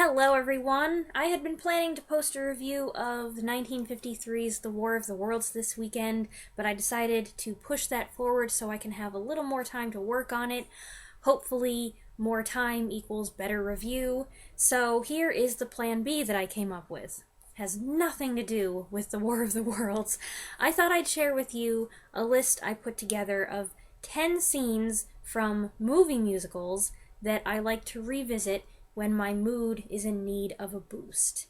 Hello everyone! I had been planning to post a review of 1953's The War of the Worlds this weekend, but I decided to push that forward so I can have a little more time to work on it. Hopefully, more time equals better review. So here is the plan B that I came up with. Has nothing to do with The War of the Worlds. I thought I'd share with you a list I put together of 10 scenes from movie musicals that I like to revisit when my mood is in need of a boost.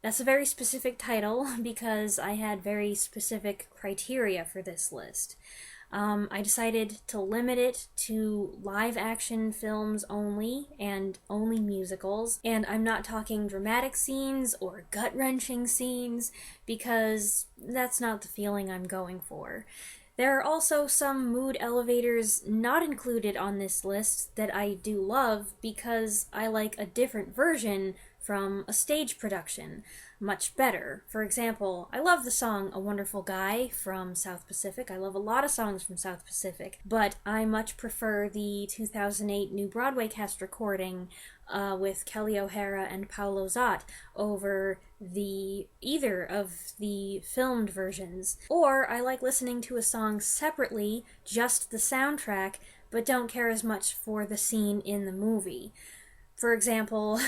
That's a very specific title because I had very specific criteria for this list. I decided to limit it to live-action films only, and only musicals, and I'm not talking dramatic scenes or gut-wrenching scenes, because that's not the feeling I'm going for. There are also some mood elevators not included on this list that I do love because I like a different version from a stage production much better. For example, I love the song A Wonderful Guy from South Pacific. I love a lot of songs from South Pacific, but I much prefer the 2008 New Broadway cast recording with Kelly O'Hara and Paulo Zot over either of the filmed versions. Or I like listening to a song separately, just the soundtrack, but don't care as much for the scene in the movie. For example,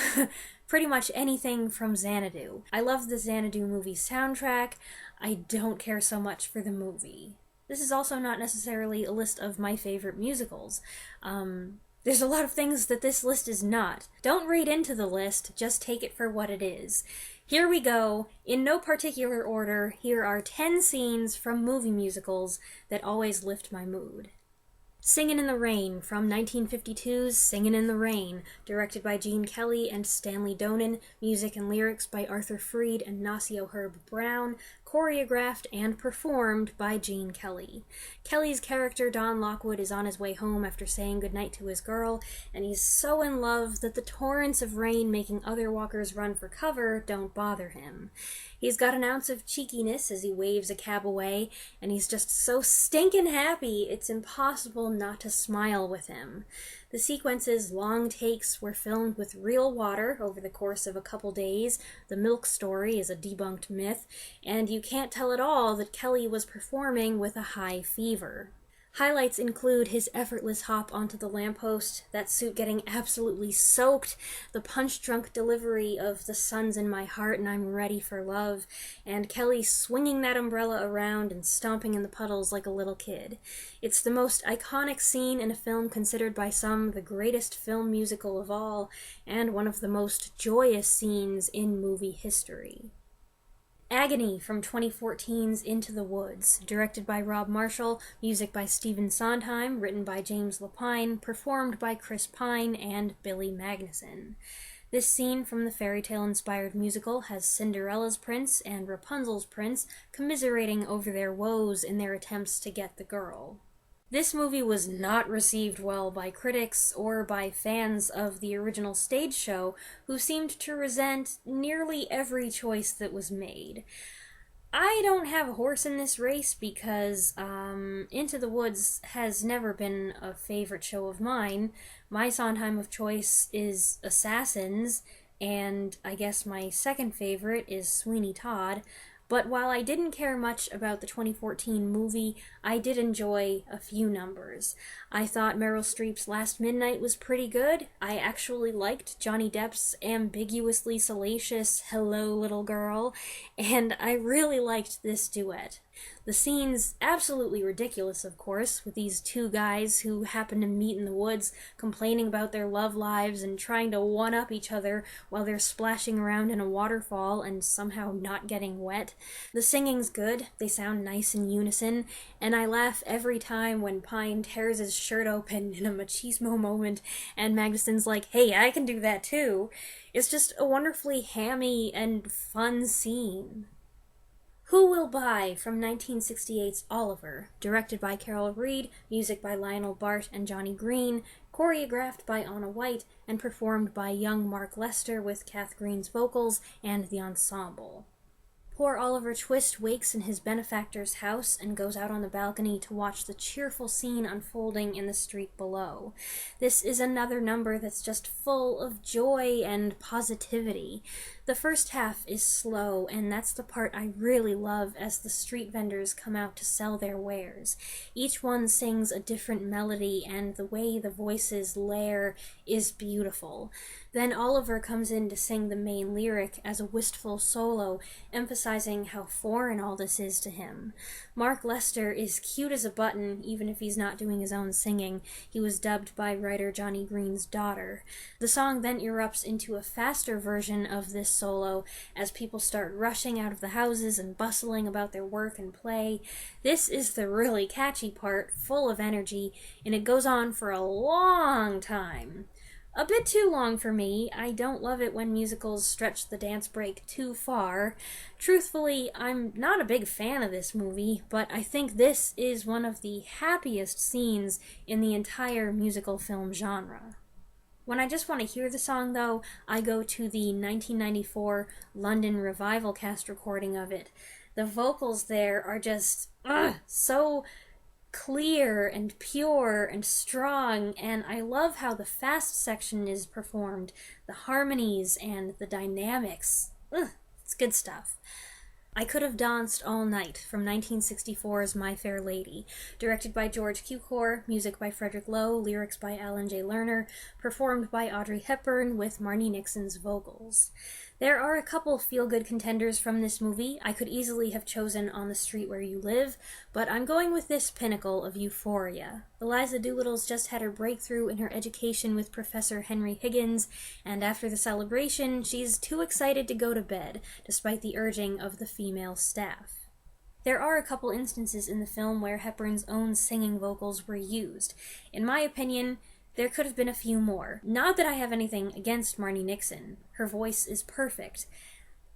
pretty much anything from Xanadu. I love the Xanadu movie soundtrack. I don't care so much for the movie. This is also not necessarily a list of my favorite musicals. There's a lot of things that this list is not. Don't read into the list, just take it for what it is. Here we go. In no particular order, here are 10 scenes from movie musicals that always lift my mood. Singin' in the Rain from 1952's Singin' in the Rain, directed by Gene Kelly and Stanley Donen, music and lyrics by Arthur Freed and Nacio Herb Brown, choreographed and performed by Gene Kelly. Kelly's character Don Lockwood is on his way home after saying goodnight to his girl, and he's so in love that the torrents of rain making other walkers run for cover don't bother him. He's got an ounce of cheekiness as he waves a cab away, and he's just so stinkin' happy it's impossible not to smile with him. The sequence's long takes were filmed with real water over the course of a couple days. The milk story is a debunked myth, and you can't tell at all that Kelly was performing with a high fever. Highlights include his effortless hop onto the lamppost, that suit getting absolutely soaked, the punch-drunk delivery of "The sun's in my heart and I'm ready for love," and Kelly swinging that umbrella around and stomping in the puddles like a little kid. It's the most iconic scene in a film considered by some the greatest film musical of all, and one of the most joyous scenes in movie history. Agony from 2014's Into the Woods, directed by Rob Marshall, music by Stephen Sondheim, written by James Lapine, performed by Chris Pine and Billy Magnuson. This scene from the fairy tale-inspired musical has Cinderella's prince and Rapunzel's prince commiserating over their woes in their attempts to get the girl. This movie was not received well by critics or by fans of the original stage show, who seemed to resent nearly every choice that was made. I don't have a horse in this race because Into the Woods has never been a favorite show of mine. My Sondheim of choice is Assassins, and I guess my second favorite is Sweeney Todd. But while I didn't care much about the 2014 movie, I did enjoy a few numbers. I thought Meryl Streep's Last Midnight was pretty good. I actually liked Johnny Depp's ambiguously salacious "Hello, Little Girl," and I really liked this duet. The scene's absolutely ridiculous, of course, with these two guys who happen to meet in the woods, complaining about their love lives and trying to one-up each other while they're splashing around in a waterfall and somehow not getting wet. The singing's good, they sound nice in unison, and I laugh every time when Pine tears his shirt open in a machismo moment and Magnuson's like, "Hey, I can do that too." It's just a wonderfully hammy and fun scene. Who Will Buy from 1968's Oliver, directed by Carol Reed, music by Lionel Bart and Johnny Green, choreographed by Anna White, and performed by young Mark Lester with Kath Green's vocals and the ensemble. Poor Oliver Twist wakes in his benefactor's house and goes out on the balcony to watch the cheerful scene unfolding in the street below. This is another number that's just full of joy and positivity. The first half is slow, and that's the part I really love as the street vendors come out to sell their wares. Each one sings a different melody, and the way the voices layer is beautiful. Then Oliver comes in to sing the main lyric as a wistful solo, emphasizing how foreign all this is to him. Mark Lester is cute as a button, even if he's not doing his own singing. He was dubbed by writer Johnny Green's daughter. The song then erupts into a faster version of this solo as people start rushing out of the houses and bustling about their work and play. This is the really catchy part, full of energy, and it goes on for a long time. A bit too long for me. I don't love it when musicals stretch the dance break too far. Truthfully, I'm not a big fan of this movie, but I think this is one of the happiest scenes in the entire musical film genre. When I just want to hear the song, though, I go to the 1994 London Revival cast recording of it. The vocals there are just, so clear and pure and strong, and I love how the fast section is performed, the harmonies and the dynamics. It's good stuff. I Could Have Danced All Night from 1964's My Fair Lady, directed by George Cukor, music by Frederick Lowe, lyrics by Alan J. Lerner, performed by Audrey Hepburn with Marni Nixon's vocals. There are a couple feel-good contenders from this movie. I could easily have chosen On the Street Where You Live, but I'm going with this pinnacle of euphoria. Eliza Doolittle's just had her breakthrough in her education with Professor Henry Higgins, and after the celebration, she's too excited to go to bed, despite the urging of the female staff. There are a couple instances in the film where Hepburn's own singing vocals were used. In my opinion, there could have been a few more. Not that I have anything against Marni Nixon. Her voice is perfect.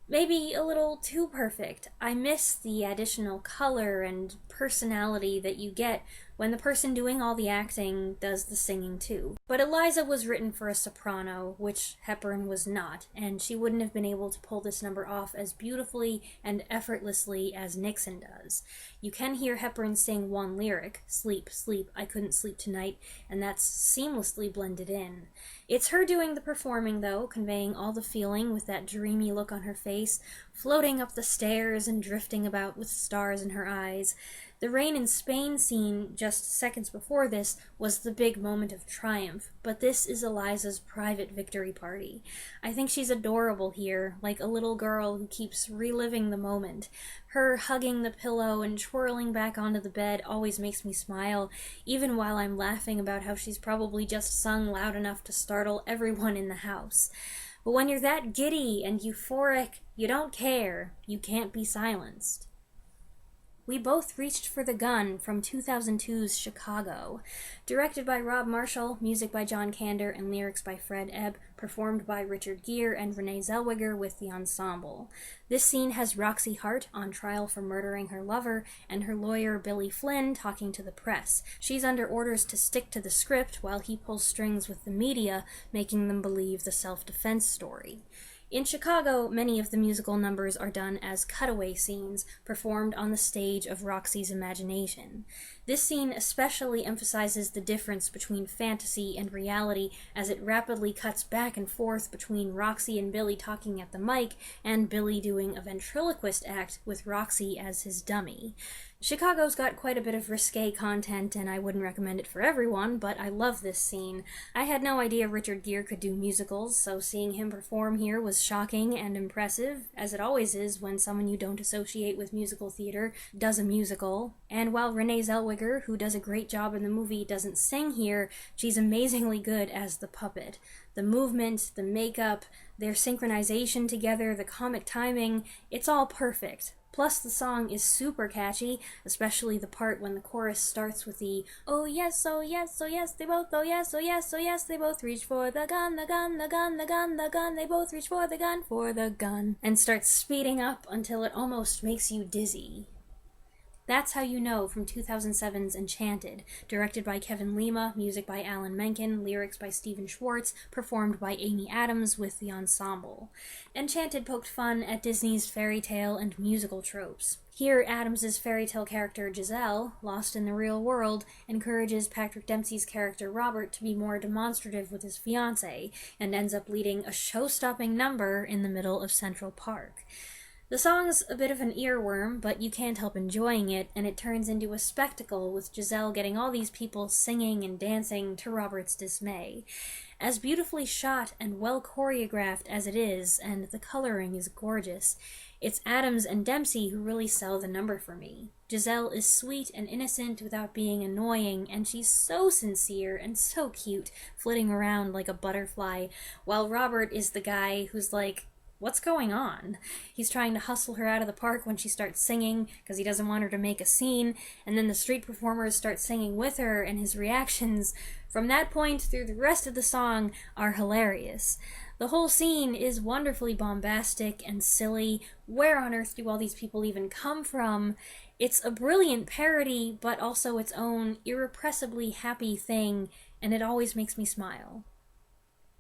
Maybe a little too perfect. I miss the additional color and personality that you get when the person doing all the acting does the singing too. But Eliza was written for a soprano, which Hepburn was not, and she wouldn't have been able to pull this number off as beautifully and effortlessly as Nixon does. You can hear Hepburn sing one lyric, "Sleep, sleep, I couldn't sleep tonight," and that's seamlessly blended in. It's her doing the performing, though, conveying all the feeling with that dreamy look on her face, floating up the stairs and drifting about with stars in her eyes. The Rain in Spain scene just seconds before this was the big moment of triumph, but this is Eliza's private victory party. I think she's adorable here, like a little girl who keeps reliving the moment. Her hugging the pillow and twirling back onto the bed always makes me smile, even while I'm laughing about how she's probably just sung loud enough to startle everyone in the house. But when you're that giddy and euphoric, you don't care. You can't be silenced. We Both Reached for the Gun from 2002's Chicago. Directed by Rob Marshall, music by John Kander, and lyrics by Fred Ebb, performed by Richard Gere and Renee Zellweger with the ensemble. This scene has Roxy Hart on trial for murdering her lover, and her lawyer Billy Flynn talking to the press. She's under orders to stick to the script while he pulls strings with the media, making them believe the self-defense story. In Chicago, many of the musical numbers are done as cutaway scenes, performed on the stage of Roxy's imagination. This scene especially emphasizes the difference between fantasy and reality as it rapidly cuts back and forth between Roxy and Billy talking at the mic and Billy doing a ventriloquist act with Roxy as his dummy. Chicago's got quite a bit of risque content, and I wouldn't recommend it for everyone, but I love this scene. I had no idea Richard Gere could do musicals, so seeing him perform here was shocking and impressive, as it always is when someone you don't associate with musical theater does a musical. And while Renee Zellweger, who does a great job in the movie, doesn't sing here, she's amazingly good as the puppet. The movement, the makeup, their synchronization together, the comic timing, it's all perfect. Plus, the song is super catchy, especially the part when the chorus starts with the "Oh yes, oh yes, oh yes, they both, oh yes, oh yes, oh yes, they both reach for the gun, the gun, the gun, the gun, the gun, they both reach for the gun, and starts speeding up until it almost makes you dizzy. That's How You Know from 2007's Enchanted, directed by Kevin Lima, music by Alan Menken, lyrics by Stephen Schwartz, performed by Amy Adams with the ensemble. Enchanted poked fun at Disney's fairy tale and musical tropes. Here, Adams's fairy tale character Giselle, lost in the real world, encourages Patrick Dempsey's character Robert to be more demonstrative with his fiancée, and ends up leading a show-stopping number in the middle of Central Park. The song's a bit of an earworm, but you can't help enjoying it, and it turns into a spectacle with Giselle getting all these people singing and dancing to Robert's dismay. As beautifully shot and well choreographed as it is, and the coloring is gorgeous, it's Adams and Dempsey who really sell the number for me. Giselle is sweet and innocent without being annoying, and she's so sincere and so cute, flitting around like a butterfly, while Robert is the guy who's like, what's going on? He's trying to hustle her out of the park when she starts singing because he doesn't want her to make a scene, and then the street performers start singing with her, and his reactions from that point through the rest of the song are hilarious. The whole scene is wonderfully bombastic and silly. Where on earth do all these people even come from? It's a brilliant parody, but also its own irrepressibly happy thing, and it always makes me smile.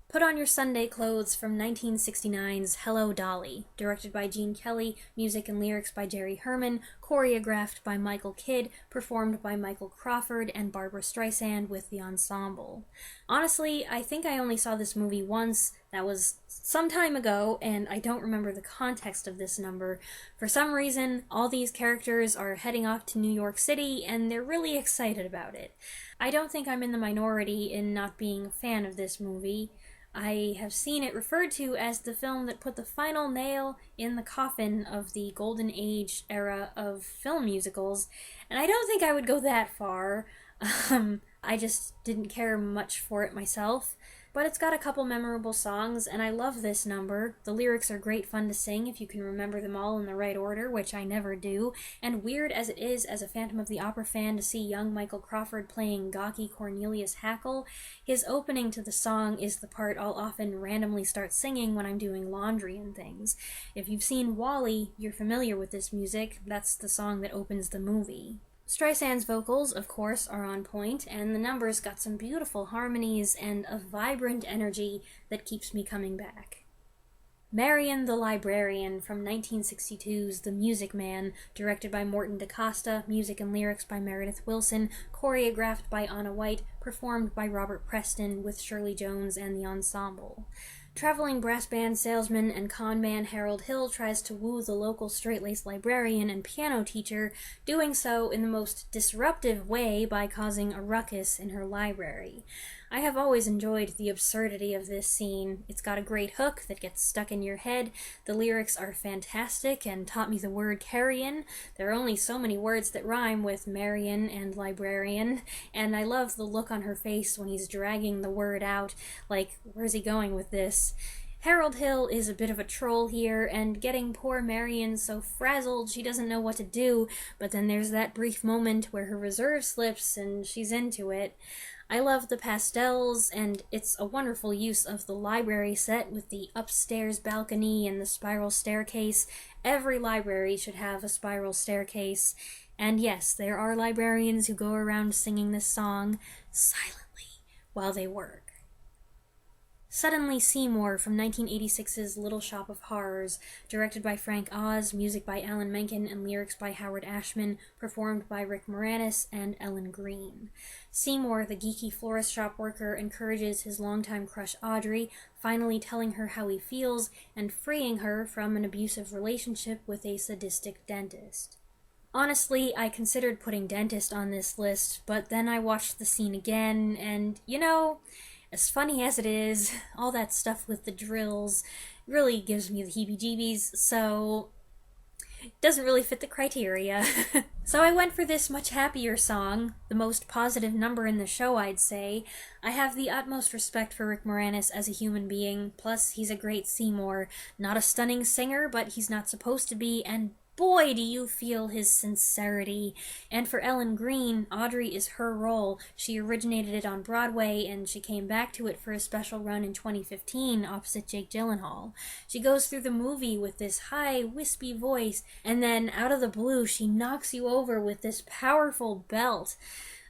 Put On Your Sunday Clothes from 1969's Hello, Dolly, directed by Gene Kelly, music and lyrics by Jerry Herman, choreographed by Michael Kidd, performed by Michael Crawford and Barbra Streisand with the ensemble. Honestly, I think I only saw this movie once. That was some time ago, and I don't remember the context of this number. For some reason, all these characters are heading off to New York City, and they're really excited about it. I don't think I'm in the minority in not being a fan of this movie. I have seen it referred to as the film that put the final nail in the coffin of the golden age era of film musicals, and I don't think I would go that far. I just didn't care much for it myself. But it's got a couple memorable songs, and I love this number. The lyrics are great fun to sing if you can remember them all in the right order, which I never do, and weird as it is as a Phantom of the Opera fan to see young Michael Crawford playing gawky Cornelius Hackle, his opening to the song is the part I'll often randomly start singing when I'm doing laundry and things. If you've seen WALL-E, you're familiar with this music. That's the song that opens the movie. Streisand's vocals, of course, are on point, and the number's got some beautiful harmonies and a vibrant energy that keeps me coming back. Marion the Librarian from 1962's The Music Man, directed by Morton DaCosta, music and lyrics by Meredith Willson, choreographed by Anna White, performed by Robert Preston with Shirley Jones and the ensemble. Traveling brass band salesman and con man Harold Hill tries to woo the local straight-laced librarian and piano teacher, doing so in the most disruptive way by causing a ruckus in her library. I have always enjoyed the absurdity of this scene. It's got a great hook that gets stuck in your head, the lyrics are fantastic and taught me the word carrion. There are only so many words that rhyme with Marion and librarian, and I love the look on her face when he's dragging the word out, like, where's he going with this? Harold Hill is a bit of a troll here, and getting poor Marion so frazzled she doesn't know what to do, but then there's that brief moment where her reserve slips and she's into it. I love the pastels, and it's a wonderful use of the library set with the upstairs balcony and the spiral staircase. Every library should have a spiral staircase. And yes, there are librarians who go around singing this song silently while they work. Suddenly Seymour from 1986's Little Shop of Horrors, directed by Frank Oz, music by Alan Menken, and lyrics by Howard Ashman, performed by Rick Moranis and Ellen Greene. Seymour, the geeky florist shop worker, encourages his longtime crush Audrey, finally telling her how he feels and freeing her from an abusive relationship with a sadistic dentist. Honestly, I considered putting dentist on this list, but then I watched the scene again, and, as funny as it is, all that stuff with the drills really gives me the heebie-jeebies, so it doesn't really fit the criteria. So I went for this much happier song, the most positive number in the show, I'd say. I have the utmost respect for Rick Moranis as a human being, plus he's a great Seymour. Not a stunning singer, but he's not supposed to be, and boy, do you feel his sincerity. And for Ellen Greene, Audrey is her role. She originated it on Broadway, and she came back to it for a special run in 2015 opposite Jake Gyllenhaal. She goes through the movie with this high, wispy voice, and then out of the blue, she knocks you over with this powerful belt.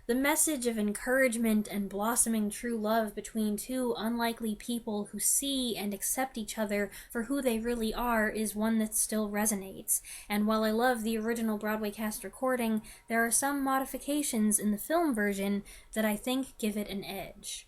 The message of encouragement and blossoming true love between two unlikely people who see and accept each other for who they really are is one that still resonates. And while I love the original Broadway cast recording, there are some modifications in the film version that I think give it an edge.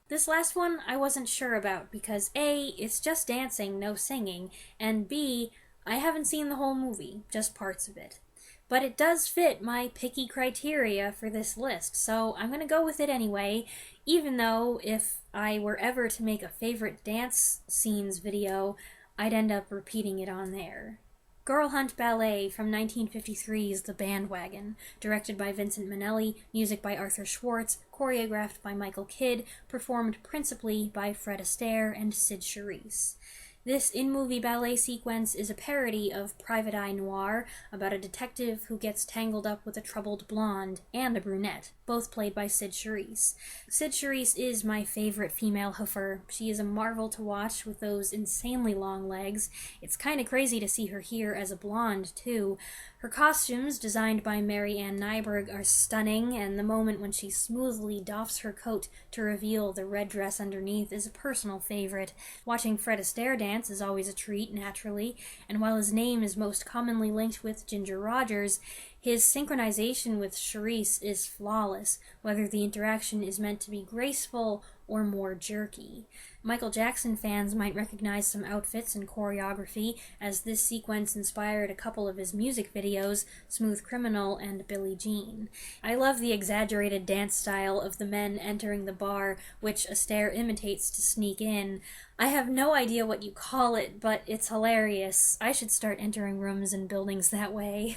This last one I wasn't sure about because A, it's just dancing, no singing, and B, I haven't seen the whole movie, just parts of it. But it does fit my picky criteria for this list, so I'm going to go with it anyway, even though if I were ever to make a favorite dance scenes video, I'd end up repeating it on there. Girl Hunt Ballet from 1953's The Bandwagon, directed by Vincent Minnelli, music by Arthur Schwartz, choreographed by Michael Kidd, performed principally by Fred Astaire and Cyd Charisse. This in-movie ballet sequence is a parody of Private Eye Noir about a detective who gets tangled up with a troubled blonde and a brunette, both played by Cyd Charisse. Cyd Charisse is my favorite female hoofer. She is a marvel to watch with those insanely long legs. It's kind of crazy to see her here as a blonde, too. Her costumes, designed by Mary Ann Nyberg, are stunning, and the moment when she smoothly doffs her coat to reveal the red dress underneath is a personal favorite. Watching Fred Astaire dance is always a treat, naturally, and while his name is most commonly linked with Ginger Rogers, his synchronization with Charisse is flawless, whether the interaction is meant to be graceful or more jerky. Michael Jackson fans might recognize some outfits and choreography, as this sequence inspired a couple of his music videos, Smooth Criminal and Billie Jean. I love the exaggerated dance style of the men entering the bar, which Astaire imitates to sneak in. I have no idea what you call it, but it's hilarious. I should start entering rooms and buildings that way.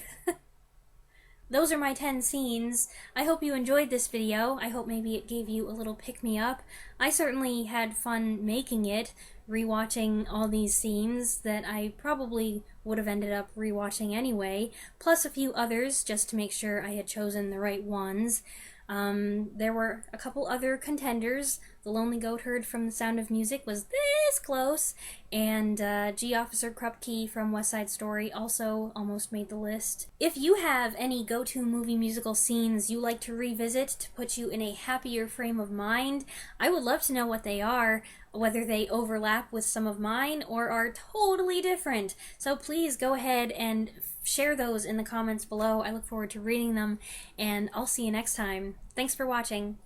Those are my 10 scenes. I hope you enjoyed this video. I hope maybe it gave you a little pick-me-up. I certainly had fun making it, rewatching all these scenes that I probably would have ended up rewatching anyway, plus a few others just to make sure I had chosen the right ones. There were a couple other contenders. The Lonely Goat Herd from The Sound of Music was this close, and G. Officer Krupke from West Side Story also almost made the list. If you have any go-to movie musical scenes you like to revisit to put you in a happier frame of mind, I would love to know what they are, whether they overlap with some of mine or are totally different. So please go ahead and share those in the comments below. I look forward to reading them, and I'll see you next time. Thanks for watching.